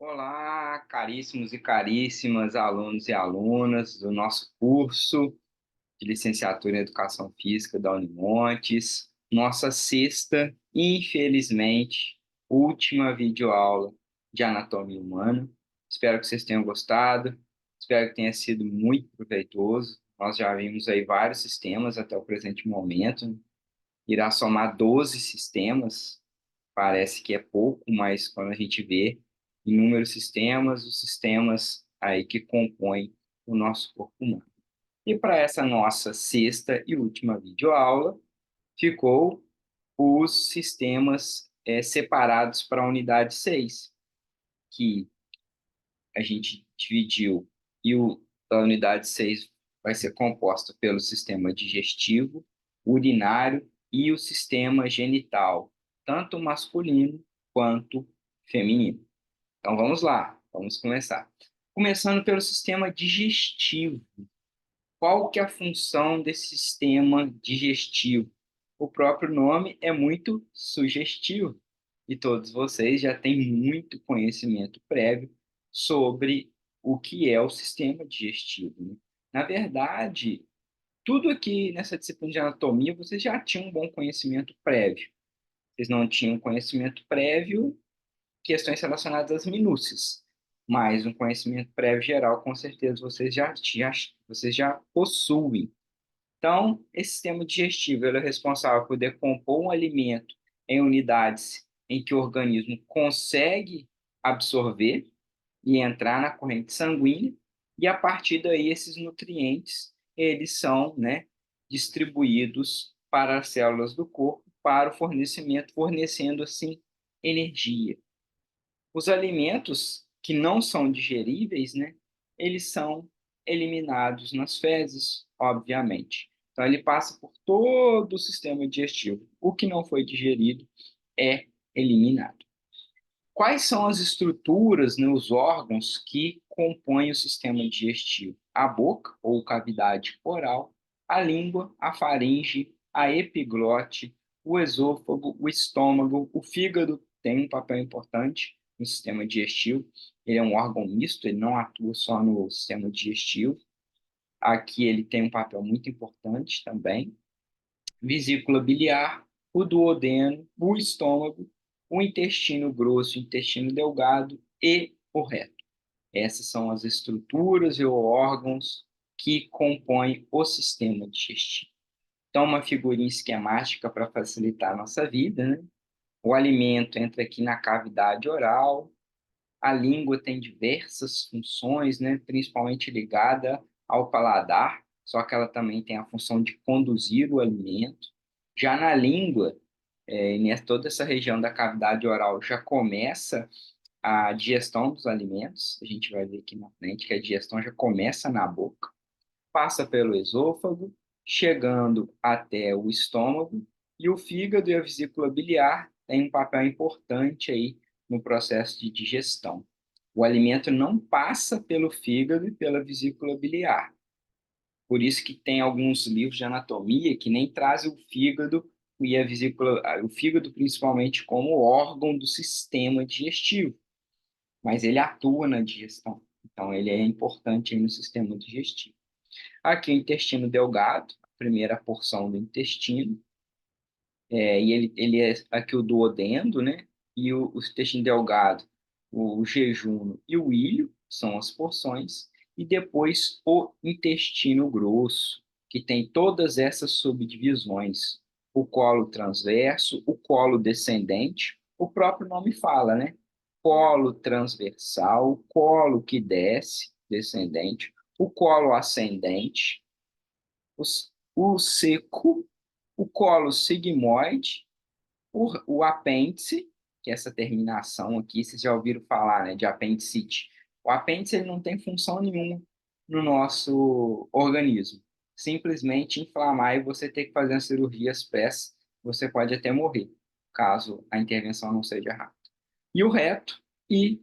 Olá, caríssimos e caríssimas alunos e alunas do nosso curso de licenciatura em Educação Física da Unimontes. Nossa sexta, infelizmente, última videoaula de anatomia humana. Espero que vocês tenham gostado, espero que tenha sido muito proveitoso. Nós já vimos aí vários sistemas até o presente momento. Irá somar 12 sistemas. Parece que é pouco, mas quando a gente vê inúmeros sistemas, os sistemas aí que compõem o nosso corpo humano. E para essa nossa sexta e última videoaula, ficou os sistemas separados para a unidade 6, que a gente dividiu, e o da unidade 6 vai ser composta pelo sistema digestivo, urinário e o sistema genital, tanto masculino quanto feminino. Então vamos lá, vamos começar. Começando pelo sistema digestivo. Qual que é a função desse sistema digestivo? O próprio nome é muito sugestivo e todos vocês já têm muito conhecimento prévio sobre o que é o sistema digestivo, né? Na verdade, tudo aqui nessa disciplina de anatomia vocês já tinham um bom conhecimento prévio. Vocês não tinham conhecimento prévio questões relacionadas às minúcias, mas um conhecimento prévio geral, com certeza vocês já possuem. Então, esse sistema digestivo ele é responsável por decompor um alimento em unidades em que o organismo consegue absorver e entrar na corrente sanguínea, e a partir daí esses nutrientes eles são, né, distribuídos para as células do corpo para o fornecimento, fornecendo assim energia. Os alimentos que não são digeríveis, né, eles são eliminados nas fezes, obviamente. Então, ele passa por todo o sistema digestivo. O que não foi digerido é eliminado. Quais são as estruturas, né, os órgãos que compõem o sistema digestivo? A boca, ou cavidade oral, a língua, a faringe, a epiglote, o esôfago, o estômago, o fígado tem um papel importante no sistema digestivo. Ele é um órgão misto, ele não atua só no sistema digestivo. Aqui ele tem um papel muito importante também. Vesícula biliar, o duodeno, o estômago, o intestino grosso, o intestino delgado e o reto. Essas são as estruturas e órgãos que compõem o sistema digestivo. Então, uma figurinha esquemática para facilitar a nossa vida, né? O alimento entra aqui na cavidade oral, a língua tem diversas funções, né? Principalmente ligada ao paladar, só que ela também tem a função de conduzir o alimento. Já na língua, toda essa região da cavidade oral já começa a digestão dos alimentos. A gente vai ver aqui na frente que a digestão já começa na boca, passa pelo esôfago, chegando até o estômago, e o fígado e a vesícula biliar têm um papel importante aí no processo de digestão. O alimento não passa pelo fígado e pela vesícula biliar. Por isso que tem alguns livros de anatomia que nem trazem o fígado e a vesícula, o fígado principalmente como órgão do sistema digestivo, mas ele atua na digestão. Então ele é importante aí no sistema digestivo. Aqui o intestino delgado, a primeira porção do intestino, e ele é aqui o duodeno, né? E o intestino delgado, o jejum e o ilho são as porções, e depois o intestino grosso, que tem todas essas subdivisões, o colo transverso, o colo descendente, o próprio nome fala, né? Colo transversal, o colo que desce, descendente, o colo ascendente, o seco, o colo sigmoide, o apêndice, que é essa terminação aqui, vocês já ouviram falar, né, de apendicite. O apêndice ele não tem função nenhuma no nosso organismo. Simplesmente inflamar e você ter que fazer uma cirurgia expressa, você pode até morrer, caso a intervenção não seja rápida. E o reto, e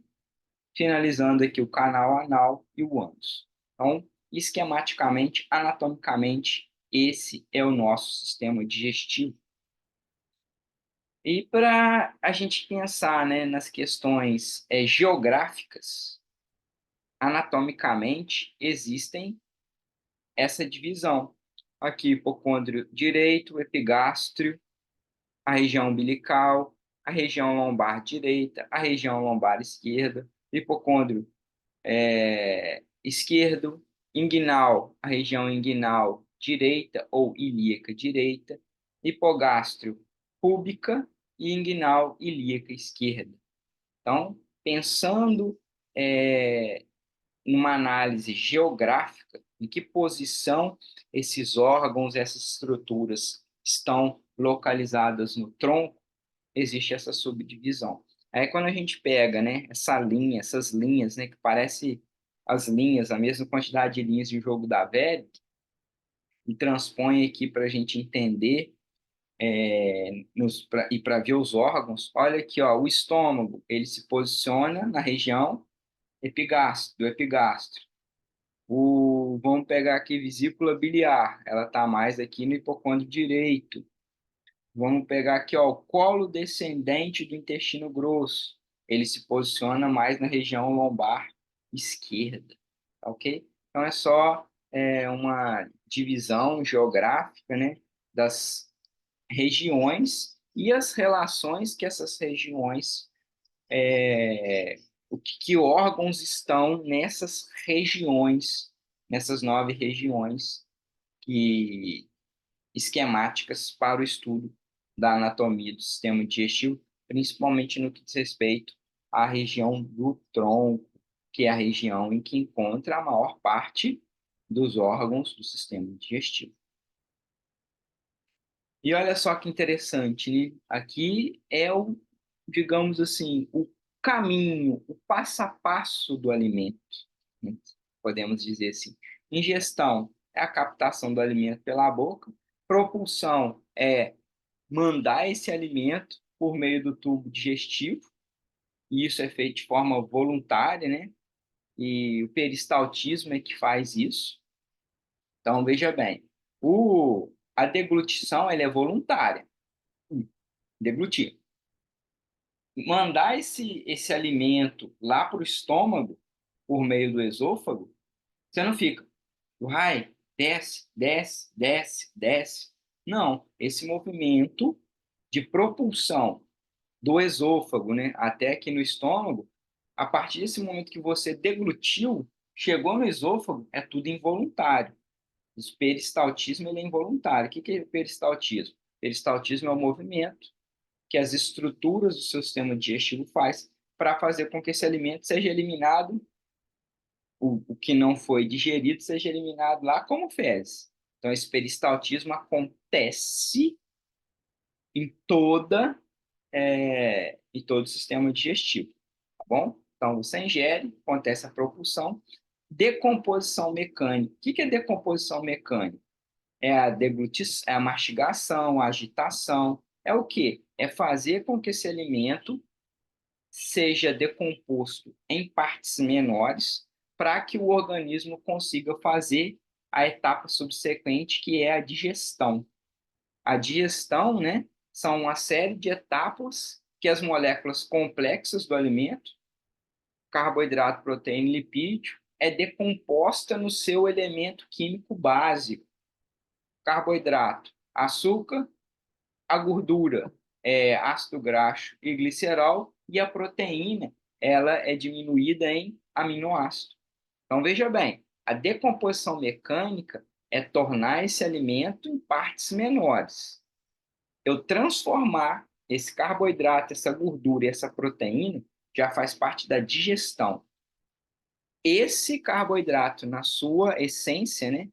finalizando aqui o canal anal e o ânus. Então, esquematicamente, anatomicamente, esse é o nosso sistema digestivo. E para a gente pensar, né, nas questões geográficas, anatomicamente, existem essa divisão. Aqui, hipocôndrio direito, epigástrio, a região umbilical, a região lombar direita, a região lombar esquerda, hipocôndrio esquerdo, inguinal, a região inguinal direita ou ilíaca direita, hipogástrio púbica e inguinal ilíaca esquerda. Então, pensando é, numa análise geográfica, em que posição esses órgãos, essas estruturas estão localizadas no tronco, existe essa subdivisão. Aí quando a gente pega, né, essa linha, essas linhas, né, que parece as linhas, a mesma quantidade de linhas de jogo da velha, e transpõe aqui para a gente entender e para ver os órgãos, olha aqui, ó, o estômago, ele se posiciona na região do epigastro. Vamos pegar aqui vesícula biliar, ela está mais aqui no hipocôndrio direito. Vamos pegar aqui, ó, o colo descendente do intestino grosso. Ele se posiciona mais na região lombar esquerda, tá ok? Então é só uma divisão geográfica, né, das regiões e as relações que essas regiões, que órgãos estão nessas regiões, nessas 9 regiões que esquemáticas para o estudo da anatomia do sistema digestivo, principalmente no que diz respeito à região do tronco, que é a região em que encontra a maior parte dos órgãos do sistema digestivo. E olha só que interessante, né? Aqui é digamos assim, o caminho, o passo a passo do alimento, né? Podemos dizer assim. Ingestão é a captação do alimento pela boca, propulsão é mandar esse alimento por meio do tubo digestivo, e isso é feito de forma voluntária, né? E o peristaltismo é que faz isso. Então, veja bem, a deglutição ela é voluntária, deglutir. Mandar esse alimento lá para o estômago, por meio do esôfago, você não fica, vai, desce, desce, desce, desce. Não, esse movimento de propulsão do esôfago, né, até aqui no estômago, a partir desse momento que você deglutiu, chegou no esôfago, é tudo involuntário. O peristaltismo ele é involuntário. O que é peristaltismo? Peristaltismo é o movimento que as estruturas do seu sistema digestivo faz para fazer com que esse alimento seja eliminado, o que não foi digerido seja eliminado lá como fezes. Então, esse peristaltismo acontece em em todo o sistema digestivo, tá bom? Então, você ingere, acontece a propulsão. Decomposição mecânica. O que é decomposição mecânica? É a deglutição, é a mastigação, a agitação. É o quê? É fazer com que esse alimento seja decomposto em partes menores para que o organismo consiga fazer a etapa subsequente, que é a digestão. A digestão, né, são uma série de etapas que as moléculas complexas do alimento, carboidrato, proteína e lipídio, é decomposta no seu elemento químico básico. Carboidrato, açúcar, a gordura é ácido graxo e glicerol, e a proteína ela é diminuída em aminoácido. Então, veja bem, a decomposição mecânica é tornar esse alimento em partes menores. Eu transformar esse carboidrato, essa gordura e essa proteína já faz parte da digestão. Esse carboidrato, na sua essência, né,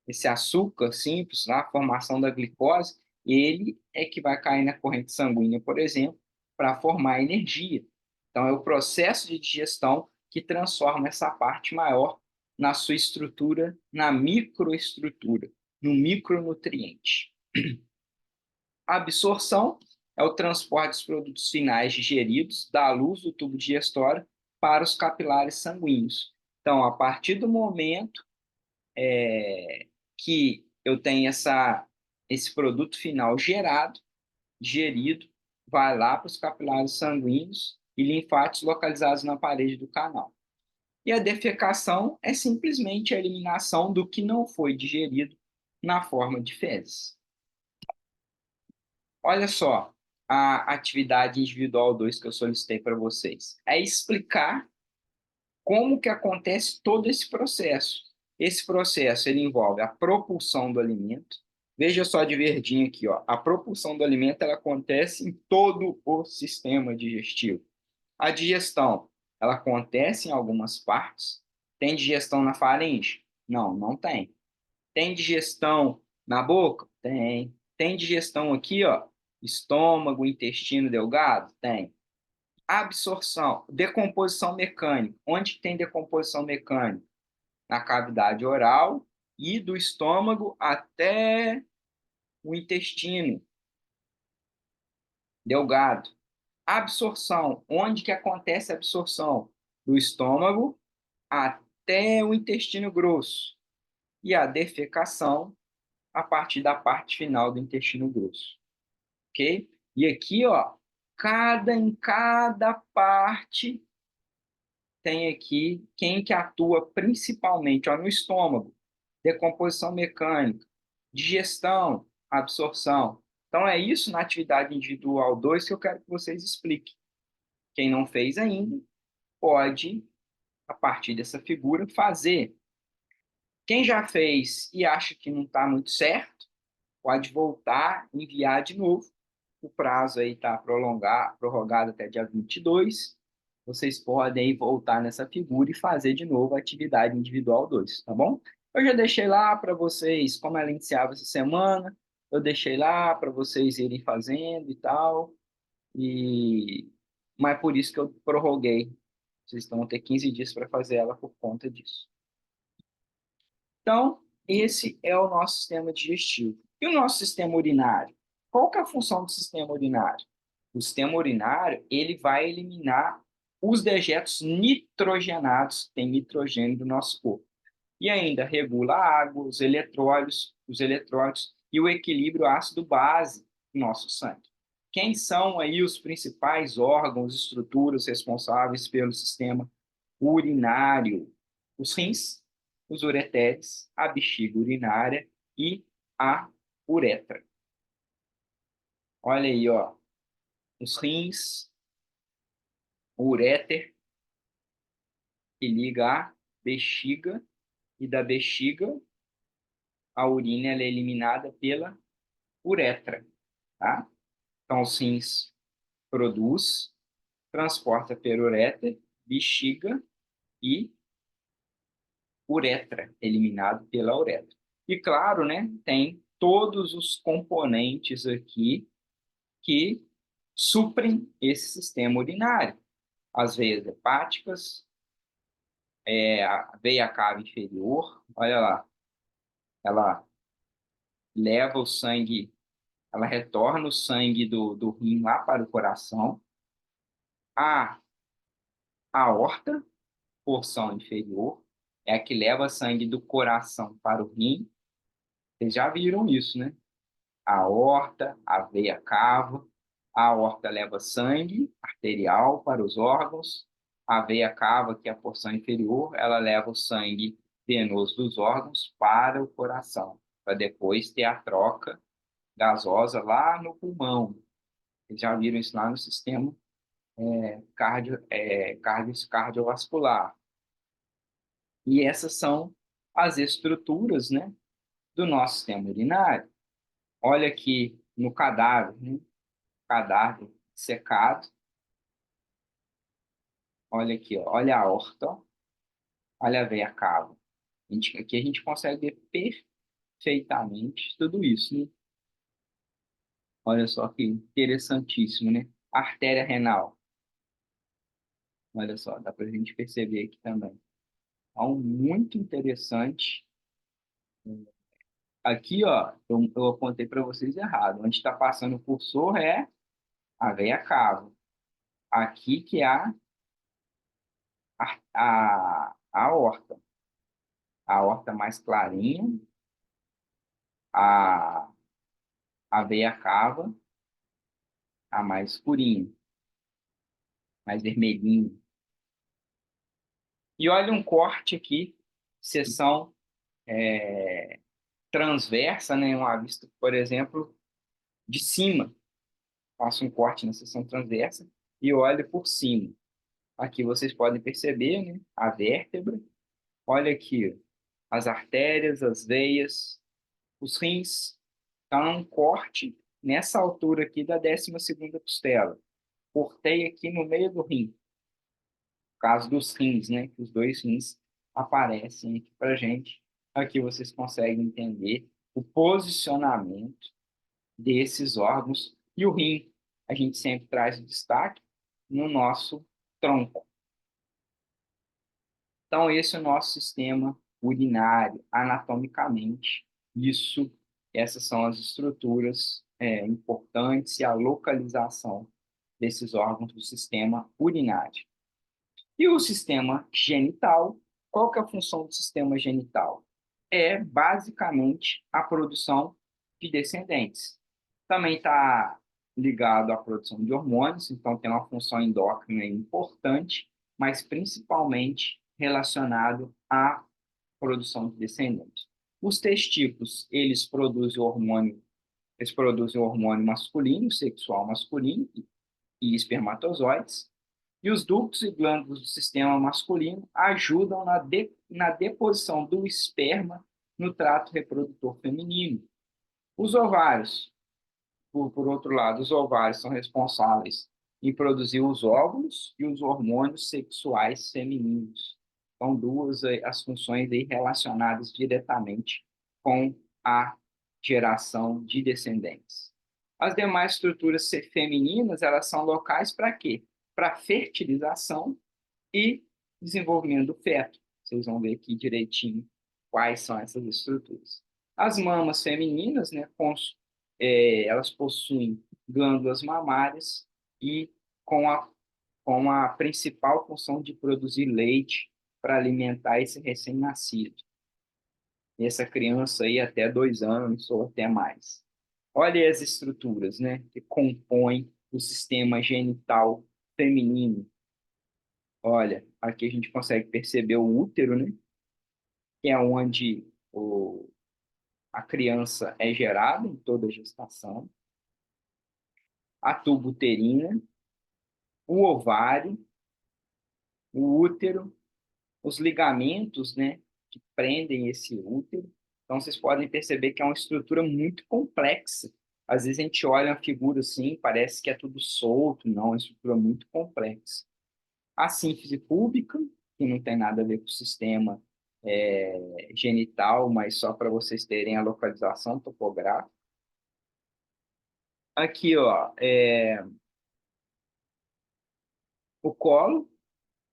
esse açúcar simples, a formação da glicose, ele é que vai cair na corrente sanguínea, por exemplo, para formar energia. Então, é o processo de digestão que transforma essa parte maior na sua estrutura, na microestrutura, no micronutriente. A absorção é o transporte dos produtos finais digeridos da luz do tubo digestório para os capilares sanguíneos. Então, a partir do momento que eu tenho esse produto final gerado, digerido, vai lá para os capilares sanguíneos e linfáticos localizados na parede do canal. E a defecação é simplesmente a eliminação do que não foi digerido na forma de fezes. Olha só a atividade individual 2 que eu solicitei para vocês. É explicar como que acontece todo esse processo. Esse processo ele envolve a propulsão do alimento. Veja só de verdinho aqui, ó. A propulsão do alimento ela acontece em todo o sistema digestivo. A digestão, ela acontece em algumas partes. Tem digestão na faringe? Não, não tem. Tem digestão na boca? Tem. Tem digestão aqui, ó, estômago, intestino delgado? Tem. Absorção, decomposição mecânica. Onde tem decomposição mecânica? Na cavidade oral e do estômago até o intestino delgado. Absorção, onde que acontece a absorção? Do estômago até o intestino grosso. E a defecação a partir da parte final do intestino grosso. Ok? E aqui, ó, em cada parte tem aqui quem que atua principalmente, ó, no estômago, decomposição mecânica, digestão, absorção. Então é isso na atividade individual 2 que eu quero que vocês expliquem. Quem não fez ainda, pode, a partir dessa figura, fazer. Quem já fez e acha que não está muito certo, pode voltar, enviar de novo. O prazo aí está prorrogado até dia 22. Vocês podem aí voltar nessa figura e fazer de novo a atividade individual 2, tá bom? Eu já deixei lá para vocês, como ela iniciava essa semana, eu deixei lá para vocês irem fazendo e tal. E mas por isso que eu prorroguei. Vocês vão ter 15 dias para fazer ela por conta disso. Então, esse é o nosso sistema digestivo. E o nosso sistema urinário? Qual que é a função do sistema urinário? O sistema urinário, ele vai eliminar os dejetos nitrogenados, que tem nitrogênio do nosso corpo. E ainda regula a água, os eletrólitos e o equilíbrio ácido-base do nosso sangue. Quem são aí os principais órgãos, estruturas responsáveis pelo sistema urinário? Os rins, os ureteres, a bexiga urinária e a uretra. Olha aí, ó, os rins, o uréter, que liga a bexiga, e da bexiga, a urina ela é eliminada pela uretra, tá? Então, os rins produz, transporta pelo uréter, bexiga e uretra, eliminado pela uretra. E claro, né, tem todos os componentes aqui que suprem esse sistema urinário. As veias hepáticas, a veia cava inferior, olha lá, ela leva o sangue, ela retorna o sangue do rim lá para o coração. A aorta, porção inferior, é a que leva sangue do coração para o rim. Vocês já viram isso, né? A aorta, a veia cava, a aorta leva sangue arterial para os órgãos, a veia cava, que é a porção inferior, ela leva o sangue venoso dos órgãos para o coração, para depois ter a troca gasosa lá no pulmão. Vocês já viram isso lá no sistema cardiovascular. E essas são as estruturas, né, do nosso sistema urinário. Olha aqui no cadáver, né? Cadáver secado. Olha aqui, ó. Olha a aorta, ó. Olha a veia cava. Aqui a gente consegue ver perfeitamente tudo isso, né? Olha só que interessantíssimo, né? Artéria renal. Olha só, dá para a gente perceber aqui também. Então, muito interessante. Aqui, ó, eu apontei para vocês errado. Onde está passando o cursor é a veia cava. Aqui que é a aorta. A aorta mais clarinha, a, a veia cava a mais escurinho, mais vermelhinho. E olha um corte aqui, seção transversa, né? Uma vista, por exemplo, de cima. Faço um corte na seção transversa e olho por cima. Aqui vocês podem perceber, né? A vértebra. Olha aqui, ó, as artérias, as veias, os rins. Então, é um corte nessa altura aqui da 12ª costela. Cortei aqui no meio do rim. No caso dos rins, né? Que os dois rins aparecem aqui para gente. Aqui vocês conseguem entender o posicionamento desses órgãos. E o rim, a gente sempre traz o destaque no nosso tronco. Então, esse é o nosso sistema urinário, anatomicamente. Isso, essas são as estruturas importantes e a localização desses órgãos do sistema urinário. E o sistema genital, qual que é a função do sistema genital? É basicamente a produção de descendentes. Também está ligado à produção de hormônios, então tem uma função endócrina importante, mas principalmente relacionado à produção de descendentes. Os testículos, eles produzem o hormônio masculino, sexual masculino e espermatozoides, e os ductos e glândulos do sistema masculino ajudam na deposição do esperma no trato reprodutor feminino. Os ovários, por outro lado, os ovários são responsáveis em produzir os óvulos e os hormônios sexuais femininos. São duas as funções aí relacionadas diretamente com a geração de descendentes. As demais estruturas femininas, elas são locais para quê? Para fertilização e desenvolvimento do feto. Vocês vão ver aqui direitinho quais são essas estruturas. As mamas femininas, né, elas possuem glândulas mamárias e com a, com a principal função de produzir leite para alimentar esse recém-nascido. Essa criança aí até 2 anos ou até mais. Olha as estruturas, né, que compõem o sistema genital feminino. Olha, aqui a gente consegue perceber o útero, né, que é onde a criança é gerada em toda a gestação. A tuba uterina, o ovário, o útero, os ligamentos, né, que prendem esse útero. Então, vocês podem perceber que é uma estrutura muito complexa. Às vezes a gente olha a figura assim, parece que é tudo solto, não, é uma estrutura muito complexa. A sínfise púbica, que não tem nada a ver com o sistema genital, mas só para vocês terem a localização topográfica. Aqui, ó, o colo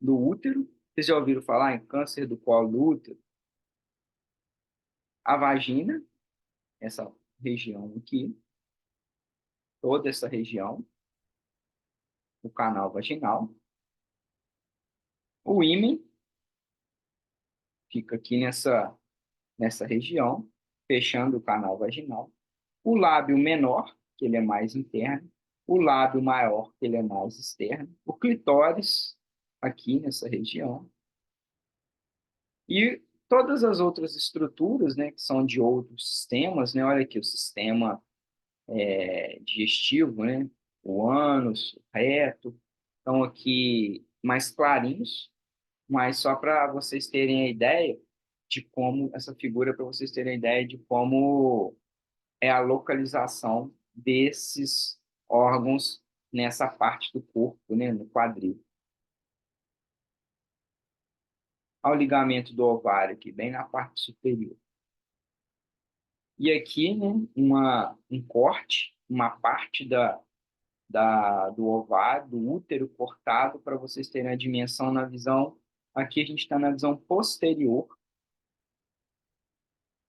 do útero. Vocês já ouviram falar em câncer do colo do útero? A vagina, essa região aqui, toda essa região, o canal vaginal. O ímen fica aqui nessa região, fechando o canal vaginal. O lábio menor, que ele é mais interno. O lábio maior, que ele é mais externo. O clitóris, aqui nessa região. E todas as outras estruturas, né, que são de outros sistemas, né? Olha aqui, o sistema digestivo, né? O ânus, o reto, estão aqui mais clarinhos, mas só para vocês terem a ideia de como essa figura, para vocês terem a ideia de como é a localização desses órgãos nessa parte do corpo, né? No quadril. Ao ligamento do ovário aqui, bem na parte superior. E aqui, né, um corte, uma parte do ovário, do útero cortado, para vocês terem a dimensão na visão. Aqui a gente está na visão posterior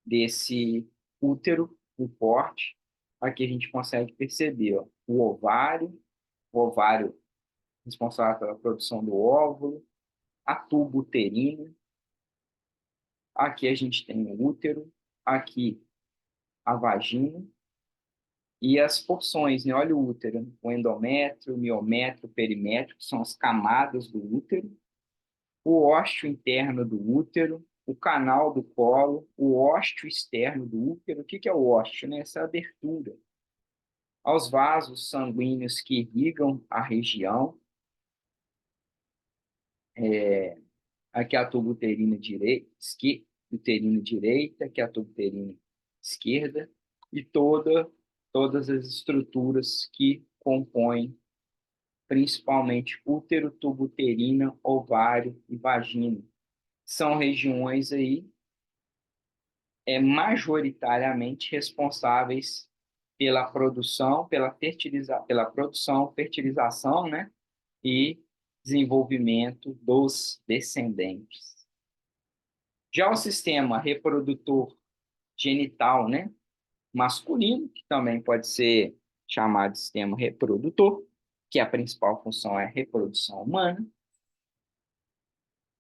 desse útero, o corte. Aqui a gente consegue perceber ó, o ovário responsável pela produção do óvulo, a tuba uterina. Aqui a gente tem o útero, aqui a vagina, E as porções, né? Olha o útero, o endométrio, o miométrio, o perimétrio, que são as camadas do útero, o ósteo interno do útero, o canal do colo, o ósteo externo do útero. O que que é o ósteo, né? Essa abertura. Aos vasos sanguíneos que irrigam a região, aqui é a tuba uterina direita, uterina direita, aqui é a tuba uterina esquerda, e todas as estruturas que compõem principalmente útero, tubo uterina, ovário e vagina. São regiões aí majoritariamente responsáveis pela produção, fertilização, né, e desenvolvimento dos descendentes. Já o sistema reprodutor genital, né, masculino, que também pode ser chamado de sistema reprodutor, que a principal função é a reprodução humana,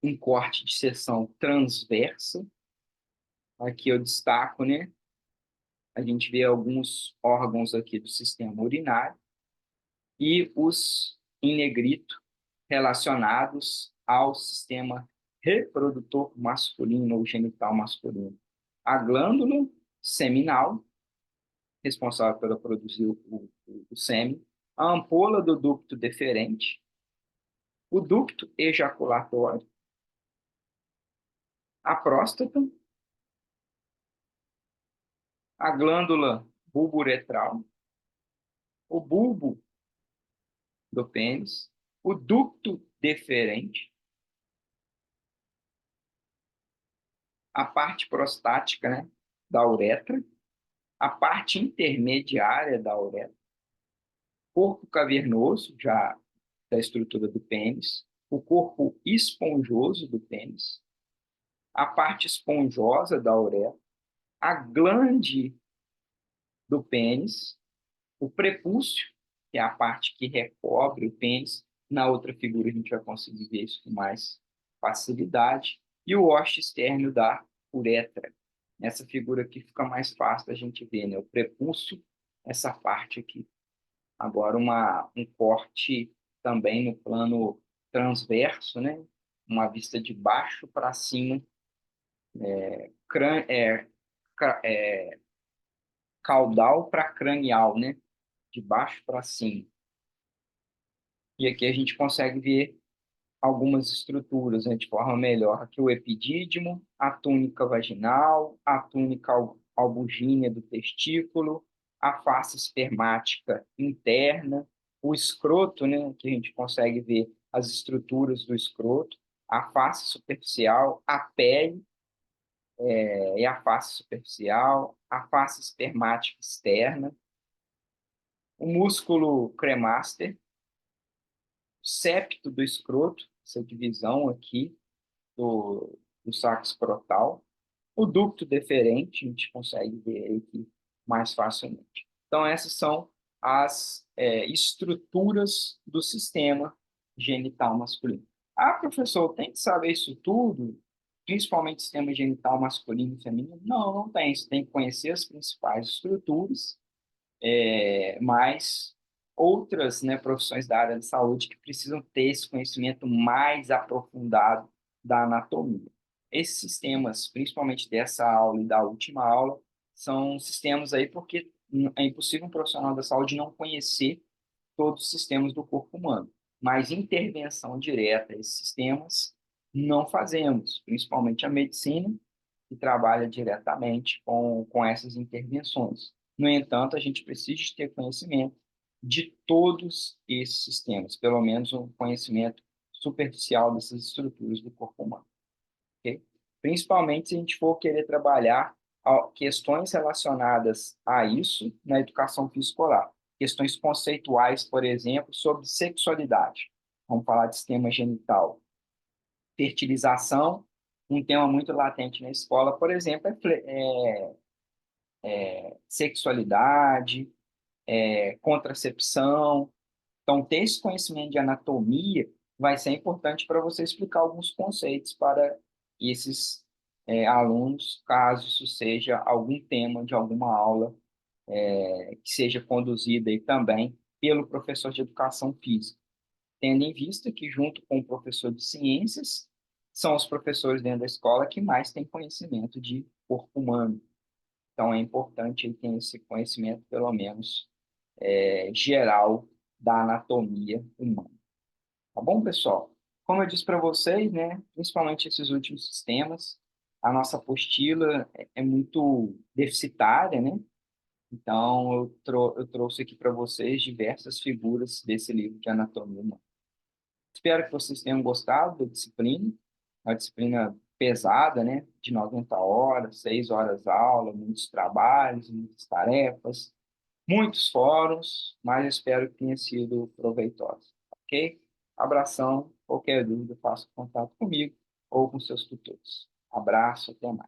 um corte de seção transversa. Aqui eu destaco, né? A gente vê alguns órgãos aqui do sistema urinário e os em negrito relacionados ao sistema reprodutor masculino ou genital masculino. A glândula seminal, responsável pela produzir o sêmen, a ampola do ducto deferente, o ducto ejaculatório, a próstata, a glândula bulbo-uretral, o bulbo do pênis, o ducto deferente, a parte prostática, né, da uretra, a parte intermediária da uretra, corpo cavernoso, já da estrutura do pênis, o corpo esponjoso do pênis, a parte esponjosa da uretra, a glande do pênis, o prepúcio, que é a parte que recobre o pênis. Na outra figura a gente vai conseguir ver isso com mais facilidade. E o ósseo externo da uretra. Nessa figura aqui fica mais fácil a gente ver, né? O prepúcio, essa parte aqui. Agora, um corte também no plano transverso, né? Uma vista de baixo para cima, crân é, caudal para cranial, né? De baixo para cima. E aqui a gente consegue ver algumas estruturas, né, de forma melhor. Aqui o epidídimo, a túnica vaginal, a túnica albugínea do testículo, a face espermática interna, o escroto, né, que a gente consegue ver as estruturas do escroto, a face superficial, a pele e a face superficial, a face espermática externa, o músculo cremaster, septo do escroto, essa divisão aqui do saco escrotal. O ducto deferente, a gente consegue ver aqui mais facilmente. Então, essas são as estruturas do sistema genital masculino. Ah, professor, tem que saber isso tudo, principalmente sistema genital masculino e feminino? Não, não tem. Você tem que conhecer as principais estruturas, mas outras, né, profissões da área da saúde que precisam ter esse conhecimento mais aprofundado da anatomia. Esses sistemas, principalmente dessa aula e da última aula, são sistemas aí porque é impossível um profissional da saúde não conhecer todos os sistemas do corpo humano. Mas intervenção direta a esses sistemas não fazemos, principalmente a medicina, que trabalha diretamente com essas intervenções. No entanto, a gente precisa ter conhecimento de todos esses sistemas, pelo menos um conhecimento superficial dessas estruturas do corpo humano. Okay? Principalmente se a gente for querer trabalhar questões relacionadas a isso na educação física-escolar. Questões conceituais, por exemplo, sobre sexualidade. Vamos falar de sistema genital. Fertilização, um tema muito latente na escola, por exemplo, sexualidade, contracepção. Então, ter esse conhecimento de anatomia vai ser importante para você explicar alguns conceitos para esses alunos, caso isso seja algum tema de alguma aula que seja conduzida aí também pelo professor de educação física, tendo em vista que, junto com o professor de ciências, são os professores dentro da escola que mais têm conhecimento de corpo humano. Então, é importante ele ter esse conhecimento, pelo menos, geral da anatomia humana. Tá bom, pessoal? Como eu disse para vocês, né, principalmente esses últimos sistemas, a nossa apostila é muito deficitária, né? Então, eu trouxe aqui para vocês diversas figuras desse livro de anatomia humana. Espero que vocês tenham gostado da disciplina, uma disciplina pesada, né? De 90 horas, 6 horas aula, muitos trabalhos, muitas tarefas, muitos fóruns, mas espero que tenha sido proveitoso, ok? Abração, qualquer dúvida, faça contato comigo ou com seus tutores. Abraço, até mais.